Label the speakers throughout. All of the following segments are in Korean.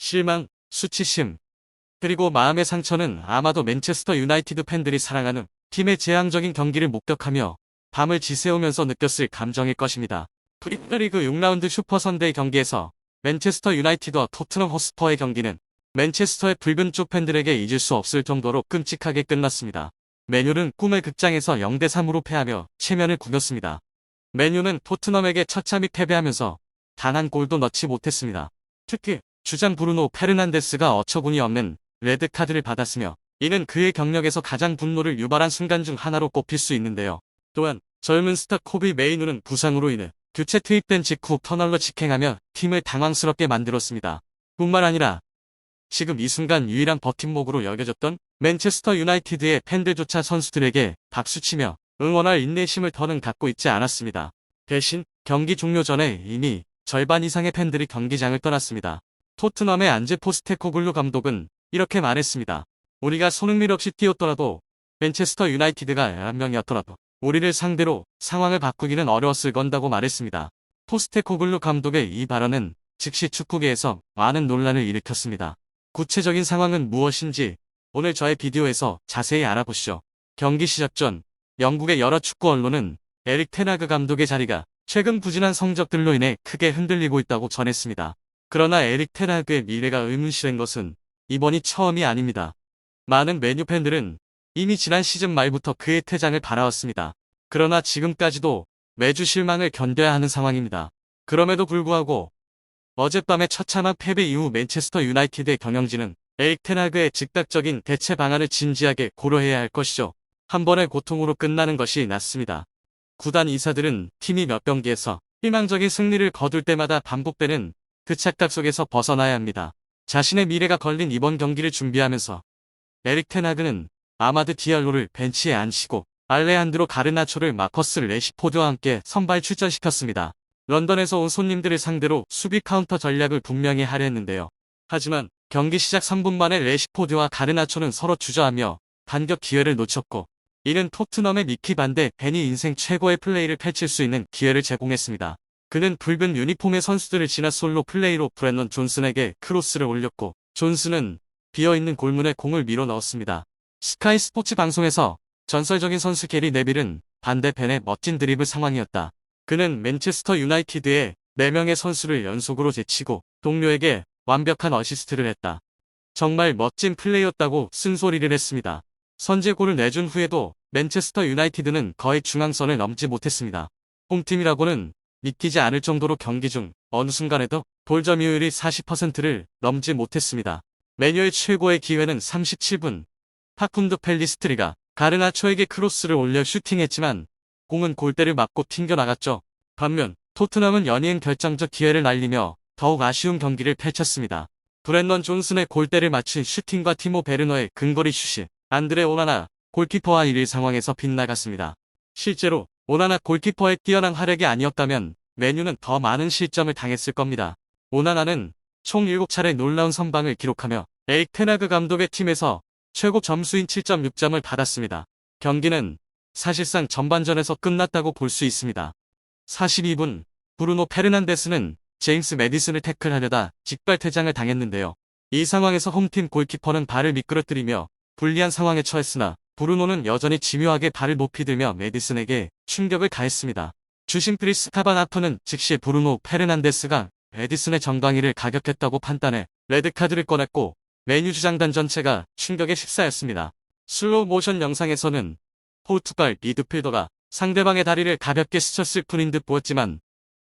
Speaker 1: 실망, 수치심, 그리고 마음의 상처는 아마도 맨체스터 유나이티드 팬들이 사랑하는 팀의 재앙적인 경기를 목격하며 밤을 지새우면서 느꼈을 감정일 것입니다. 프리미어리그 6라운드 슈퍼 선데이 경기에서 맨체스터 유나이티드와 토트넘 호스퍼의 경기는 맨체스터의 붉은 쪽 팬들에게 잊을 수 없을 정도로 끔찍하게 끝났습니다. 맨유는 꿈의 극장에서 0대3으로 패하며 체면을 구겼습니다. 맨유는 토트넘에게 처참히 패배하면서 단 한 골도 넣지 못했습니다. 특히 주장 브루노 페르난데스가 어처구니 없는 레드카드를 받았으며 이는 그의 경력에서 가장 분노를 유발한 순간 중 하나로 꼽힐 수 있는데요. 또한 젊은 스타 코비 메이누는 부상으로 인해 교체 투입된 직후 터널로 직행하며 팀을 당황스럽게 만들었습니다. 뿐만 아니라 지금 이 순간 유일한 버팀목으로 여겨졌던 맨체스터 유나이티드의 팬들조차 선수들에게 박수치며 응원할 인내심을 더는 갖고 있지 않았습니다. 대신 경기 종료 전에 이미 절반 이상의 팬들이 경기장을 떠났습니다. 토트넘의 안제 포스테코글루 감독은 이렇게 말했습니다. 우리가 손흥민 없이 뛰었더라도 맨체스터 유나이티드가 11명이었더라도 우리를 상대로 상황을 바꾸기는 어려웠을 건다고 말했습니다. 포스테코글루 감독의 이 발언은 즉시 축구계에서 많은 논란을 일으켰습니다. 구체적인 상황은 무엇인지 오늘 저의 비디오에서 자세히 알아보시죠. 경기 시작 전 영국의 여러 축구 언론은 에릭 테나그 감독의 자리가 최근 부진한 성적들로 인해 크게 흔들리고 있다고 전했습니다. 그러나 에릭 테나그의 미래가 의문시된 것은 이번이 처음이 아닙니다. 많은 맨유 팬들은 이미 지난 시즌 말부터 그의 퇴장을 바라왔습니다. 그러나 지금까지도 매주 실망을 견뎌야 하는 상황입니다. 그럼에도 불구하고 어젯밤의 처참한 패배 이후 맨체스터 유나이티드의 경영진은 에릭 테나그의 즉각적인 대체 방안을 진지하게 고려해야 할 것이죠. 한 번의 고통으로 끝나는 것이 낫습니다. 구단 이사들은 팀이 몇 경기에서 희망적인 승리를 거둘 때마다 반복되는 그 착각 속에서 벗어나야 합니다. 자신의 미래가 걸린 이번 경기를 준비하면서 에릭 테나그는 아마드 디알로를 벤치에 앉히고 알레한드로 가르나초를 마커스 레시포드와 함께 선발 출전시켰습니다. 런던에서 온 손님들을 상대로 수비 카운터 전략을 분명히 하려 했는데요. 하지만 경기 시작 3분 만에 레시포드와 가르나초는 서로 주저하며 반격 기회를 놓쳤고 이는 토트넘의 미키 반데 벤이 인생 최고의 플레이를 펼칠 수 있는 기회를 제공했습니다. 그는 붉은 유니폼의 선수들을 지나 솔로 플레이로 브랜넌 존슨에게 크로스를 올렸고 존슨은 비어있는 골문에 공을 밀어 넣었습니다. 스카이 스포츠 방송에서 전설적인 선수 게리 네빌은 반대 벤의 멋진 드리블 상황이었다. 그는 맨체스터 유나이티드의 4명의 선수를 연속으로 제치고 동료에게 완벽한 어시스트를 했다. 정말 멋진 플레이였다고 쓴소리를 했습니다. 선제골을 내준 후에도 맨체스터 유나이티드는 거의 중앙선을 넘지 못했습니다. 홈팀이라고는 믿기지 않을 정도로 경기 중 어느 순간에도 볼 점유율이 40%를 넘지 못했습니다. 맨유의 최고의 기회는 37분. 파쿤드 펠리스트리가 가르나초에게 크로스를 올려 슈팅했지만 공은 골대를 맞고 튕겨나갔죠. 반면 토트넘은 연이은 결정적 기회를 날리며 더욱 아쉬운 경기를 펼쳤습니다. 브랜넌 존슨의 골대를 맞춘 슈팅과 티모 베르너의 근거리 슛이 안드레 오나나 골키퍼와 1위 상황에서 빗나갔습니다. 실제로 오나나 골키퍼의 뛰어난 활약이 아니었다면 맨유는 더 많은 실점을 당했을 겁니다. 오나나는 총 7차례 놀라운 선방을 기록하며 에릭 테나그 감독의 팀에서 최고 점수인 7.6점을 받았습니다. 경기는 사실상 전반전에서 끝났다고 볼 수 있습니다. 42분 브루노 페르난데스는 제임스 매디슨을 태클하려다 직발 퇴장을 당했는데요. 이 상황에서 홈팀 골키퍼는 발을 미끄러뜨리며 불리한 상황에 처했으나 브루노는 여전히 집요하게 발을 높이 들며 매디슨에게 충격을 가했습니다. 주심 크리스 카바나프는 즉시 브루노 페르난데스가 매디슨의 정강이를 가격했다고 판단해 레드카드를 꺼냈고 맨유 주장단 전체가 충격에 휩싸였습니다. 슬로우 모션 영상에서는 포르투갈 미드필더가 상대방의 다리를 가볍게 스쳤을 뿐인 듯 보였지만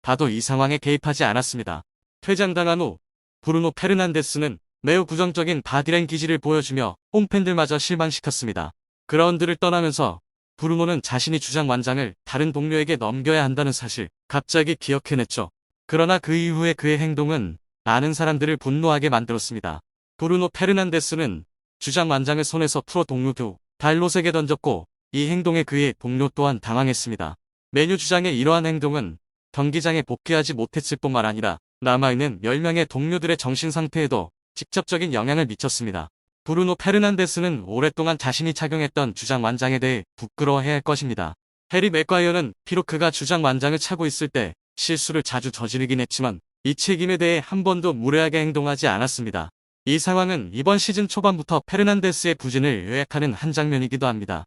Speaker 1: 봐도 이 상황에 개입하지 않았습니다. 퇴장당한 후 브루노 페르난데스는 매우 부정적인 바디랭귀지를 보여주며 홈팬들마저 실망시켰습니다. 그라운드를 떠나면서 브루노는 자신이 주장 완장을 다른 동료에게 넘겨야 한다는 사실 갑자기 기억해냈죠. 그러나 그 이후에 그의 행동은 많은 사람들을 분노하게 만들었습니다. 브루노 페르난데스는 주장 완장을 손에서 풀어 동료 달롯에게 던졌고 이 행동에 그의 동료 또한 당황했습니다. 맨유 주장의 이러한 행동은 경기장에 복귀하지 못했을 뿐만 아니라 남아있는 10명의 동료들의 정신 상태에도 직접적인 영향을 미쳤습니다. 브루노 페르난데스는 오랫동안 자신이 착용했던 주장 완장에 대해 부끄러워해야 할 것입니다. 해리 맥과이어는 비록 그가 주장 완장을 차고 있을 때 실수를 자주 저지르긴 했지만 이 책임에 대해 한 번도 무례하게 행동하지 않았습니다. 이 상황은 이번 시즌 초반부터 페르난데스의 부진을 요약하는 한 장면이기도 합니다.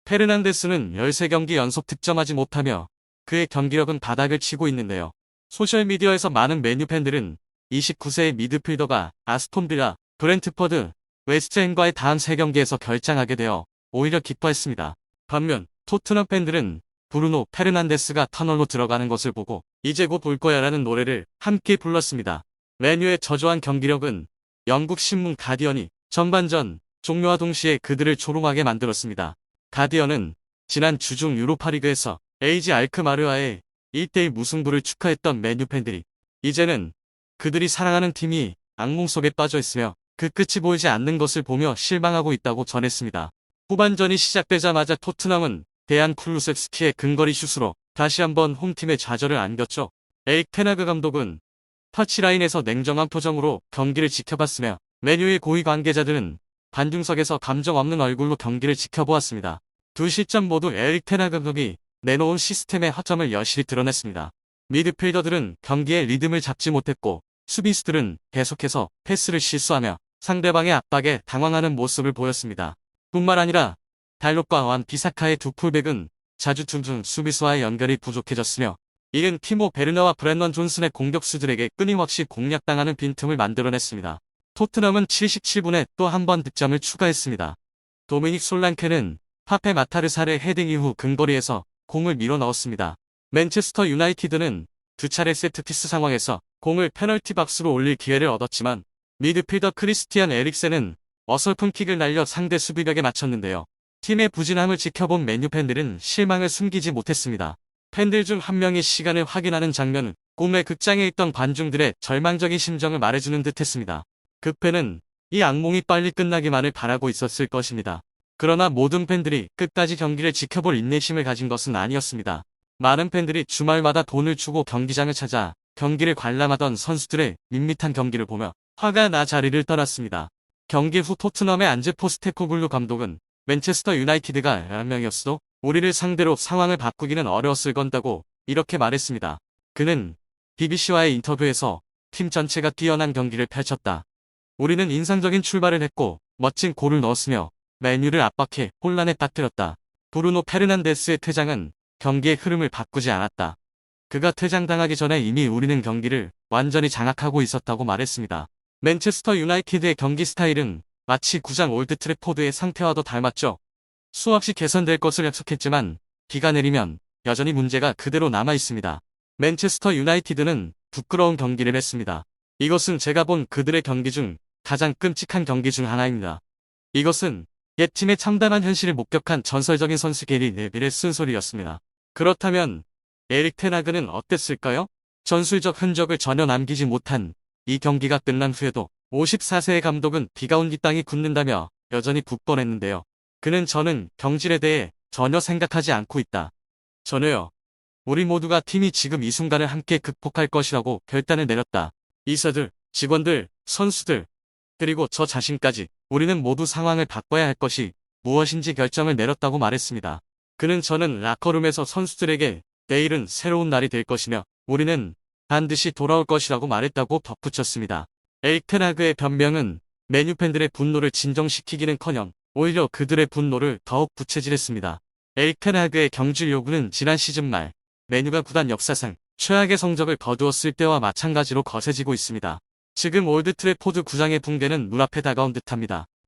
Speaker 1: 페르난데스는 13경기 연속 득점하지 못하며 그의 경기력은 바닥을 치고 있는데요. 소셜미디어에서 많은 맨유 팬들은 29세의 미드필더가 아스톤빌라, 브렌트퍼드, 웨스트햄과의 다음 3경기에서 결장하게 되어 오히려 기뻐했습니다. 반면 토트넘 팬들은 브루노 페르난데스가 터널로 들어가는 것을 보고 이제 곧 올 거야라는 노래를 함께 불렀습니다. 맨유의 저조한 경기력은 영국 신문 가디언이 전반전 종료와 동시에 그들을 조롱하게 만들었습니다. 가디언은 지난 주중 유로파리그에서 AG 알크마르와의 1대1 무승부를 축하했던 맨유 팬들이 이제는 그들이 사랑하는 팀이 악몽 속에 빠져 있으며 그 끝이 보이지 않는 것을 보며 실망하고 있다고 전했습니다. 후반전이 시작되자마자 토트넘은 데안 쿨루셉스키의 근거리 슛으로 다시 한번 홈팀의 좌절을 안겼죠. 에릭 테나그 감독은 터치라인에서 냉정한 표정으로 경기를 지켜봤으며 맨유의 고위 관계자들은 관중석에서 감정 없는 얼굴로 경기를 지켜보았습니다. 두 시점 모두 에릭 테나그 감독이 내놓은 시스템의 허점을 여실히 드러냈습니다. 미드필더들은 경기의 리듬을 잡지 못했고 수비수들은 계속해서 패스를 실수하며 상대방의 압박에 당황하는 모습을 보였습니다. 뿐만 아니라 달롯과 완 비사카의 두 풀백은 자주 둥둥 수비수와의 연결이 부족해졌으며 이는 티모 베르너와 브랜넌 존슨의 공격수들에게 끊임없이 공략당하는 빈틈을 만들어냈습니다. 토트넘은 77분에 또 한 번 득점을 추가했습니다. 도미닉 솔랑케는 파페 마타르사르의 헤딩 이후 근거리에서 공을 밀어 넣었습니다. 맨체스터 유나이티드는 두 차례 세트피스 상황에서 공을 페널티 박스로 올릴 기회를 얻었지만 미드필더 크리스티안 에릭센은 어설픈 킥을 날려 상대 수비벽에 맞췄는데요. 팀의 부진함을 지켜본 맨유 팬들은 실망을 숨기지 못했습니다. 팬들 중 한 명이 시간을 확인하는 장면은 꿈의 극장에 있던 관중들의 절망적인 심정을 말해주는 듯했습니다. 그 팬은 이 악몽이 빨리 끝나기만을 바라고 있었을 것입니다. 그러나 모든 팬들이 끝까지 경기를 지켜볼 인내심을 가진 것은 아니었습니다. 많은 팬들이 주말마다 돈을 주고 경기장을 찾아 경기를 관람하던 선수들의 밋밋한 경기를 보며 화가 나 자리를 떠났습니다. 경기 후 토트넘의 안제 포스테코글루 감독은 맨체스터 유나이티드가 11명이었어도 우리를 상대로 상황을 바꾸기는 어려웠을 건다고 이렇게 말했습니다. 그는 BBC와의 인터뷰에서 팀 전체가 뛰어난 경기를 펼쳤다. 우리는 인상적인 출발을 했고 멋진 골을 넣었으며 맨유를 압박해 혼란에 빠뜨렸다. 브루노 페르난데스의 퇴장은 경기의 흐름을 바꾸지 않았다. 그가 퇴장당하기 전에 이미 우리는 경기를 완전히 장악하고 있었다고 말했습니다. 맨체스터 유나이티드의 경기 스타일은 마치 구장 올드 트래포드의 상태와도 닮았죠. 수없이 개선될 것을 약속했지만 비가 내리면 여전히 문제가 그대로 남아 있습니다. 맨체스터 유나이티드는 부끄러운 경기를 했습니다. 이것은 제가 본 그들의 경기 중 가장 끔찍한 경기 중 하나입니다. 이것은 옛 팀의 참담한 현실을 목격한 전설적인 선수 게리 네빌의 쓴소리였습니다. 그렇다면 에릭 테나그는 어땠을까요? 전술적 흔적을 전혀 남기지 못한 이 경기가 끝난 후에도 54세의 감독은 비가 온 이 땅이 굳는다며 여전히 북번했는데요. 그는 저는 경질에 대해 전혀 생각하지 않고 있다. 전혀요. 우리 모두가 팀이 지금 이 순간을 함께 극복할 것이라고 결단을 내렸다. 이사들, 직원들, 선수들, 그리고 저 자신까지 우리는 모두 상황을 바꿔야 할 것이 무엇인지 결정을 내렸다고 말했습니다. 그는 저는 라커룸에서 선수들에게 내일은 새로운 날이 될 것이며 우리는 반드시 돌아올 것이라고 말했다고 덧붙였습니다. 에릭 테나그의 변명은 맨유 팬들의 분노를 진정시키기는커녕 오히려 그들의 분노를 더욱 부채질했습니다. 에릭 테나그의 경질 요구는 지난 시즌 말 맨유가 구단 역사상 최악의 성적을 거두었을 때와 마찬가지로 거세지고 있습니다. 지금 올드 트래포드 구장의 붕괴는 눈앞에 다가온 듯합니다.